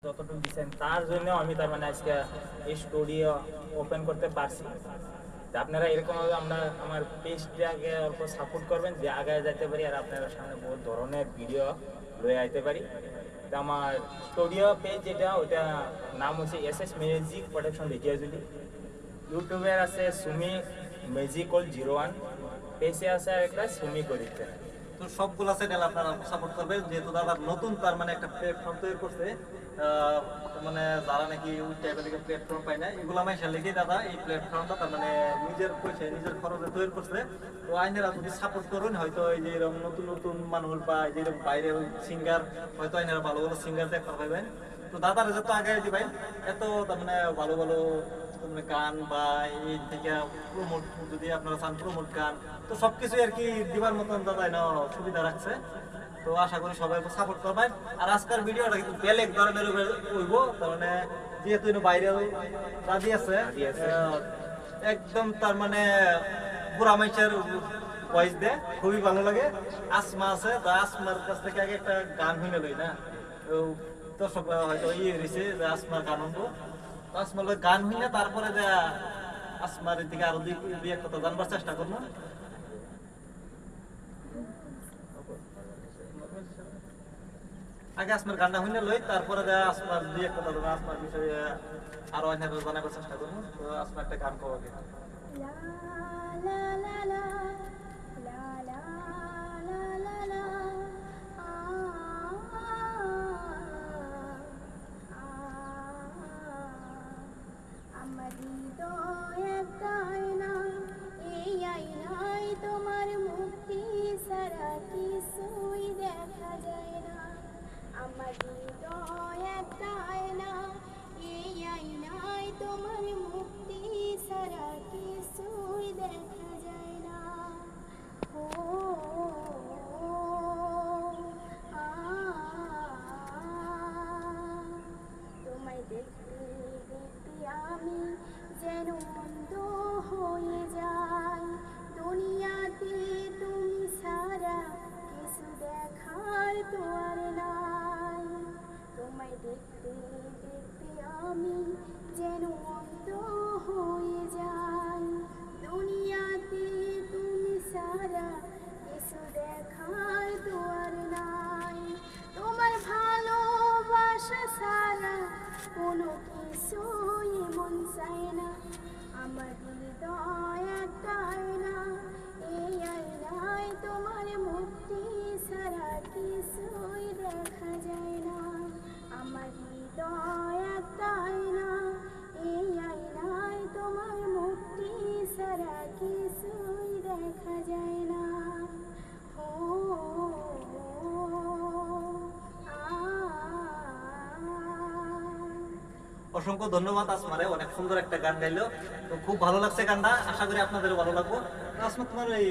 যতটুকু দিচ্ছেন তার জন্য আমি তার মানে আজকে এই স্টুডিও ওপেন করতে পারছি। আপনারা এরকমভাবে আমার পেজটাকে অল্প সাপোর্ট করবেন যে আগায় যেতে পারি আর আপনারা সামনে বহুত ধরনের ভিডিও লয়ে আইতে পারি। তো আমার স্টুডিও পেজ যেটা ওটা নাম হচ্ছে এস মিউজিক প্রোডাকশন ভিডিওজুলি। ইউটিউবে আছে সুমি ম্যাজিকল 01, পেজে আছে আর একটা সুমি করিতে। তো সবগুলা চ্যানেল আপনারা সাপোর্ট করবেন, যেহেতু দাদা নতুন তার মানে একটা প্ল্যাটফর্ম তৈরি করছে। মানে যারা নাকি ওই টাইপের দিকে প্ল্যাটফর্ম পায় না, এগুলো আমি লিখে দাদা এই প্ল্যাটফর্মটা তার মানে নিজের পয়সায় নিজের খরচে তৈরি করছে। তো আইনেরা যদি সাপোর্ট করুন, হয়তো এই যে এরকম নতুন নতুন মানুষ বা এই যে এরকম বাইরের সিঙ্গার, হয়তো আইনেরা ভালো ভালো সিঙ্গার দেখা পাবেন। তো দাদার যত আগে দিবেন এত তার মানে ভালো ভালো মানে গান বা এই থেকে প্রমোট, যদি আপনারা চান প্রমোট গান, তো সবকিছু আর কি দিবার মতন দাদা সুবিধা রাখছে। তো আশা করি সবাই সাপোর্ট করবেন। আর আজকের ভিডিওটা কিন্তু বেলেগ ধরনের হইব, তার মানে যেহেতু ভাইরাল রাজি আছে, একদম তার মানে বুড়া মাইশের ভয়েস দেয়, খুবই ভালো লাগে। আসমা আছে, বা আসমার কাছ থেকে আগে একটা গান হইনে লই না, তো দর্শক হয়তো রয়েছে যে আসমার গান হবো। আসমার গান হইলে তারপরে যে আসমার দিকে আরো দুই এক কথা জানবার চেষ্টা করবো। আগে আসমার গানটা হইলে লই, তারপরে যে আসমার দুই এক কথা আসমার বিষয়ে আরো অনেক জানাবার চেষ্টা করবো। তো আসমার একটা গান পাওয়া গেছে। তোমার মুক্তি সারা কিছুই দেখা যায় না। আমার হৃদয় একটা আয়না, এই আয়নায় তোমার মুক্তি সারা কিছুই দেখা যায় না। ও তোমায় দেখতে দেখতে আমি যেন অন্ধ হয়ে যাই। দুনিয়াতে তুমি সারা কিছু দেখার তো আর নাই। তোমায় দেখতে দেখতে আমি যেন অন্ধ হয়ে যাই। দুনিয়াতে তুমি সারা কিছু দেখার তো আর নাই। তোমার ভালোবাসা সারা কোনো কিছুই মন চায় না। আমার হৃদয় একটা আয়না, এই আয়নায় তোমার মুক্তি সারা কিছুই দেখা যায় না। আমার হৃদয় একটা আয়না, এই আয়নায় তোমার মুক্তি সারা কিছুই দেখা যায় না। ও অসংখ্য ধন্যবাদ আসমারে, অনেক সুন্দর একটা গান গাইলো। তো খুব ভালো লাগছে গানটা, আশা করি আপনাদেরও ভালো লাগবো। আসমা, তোমার এই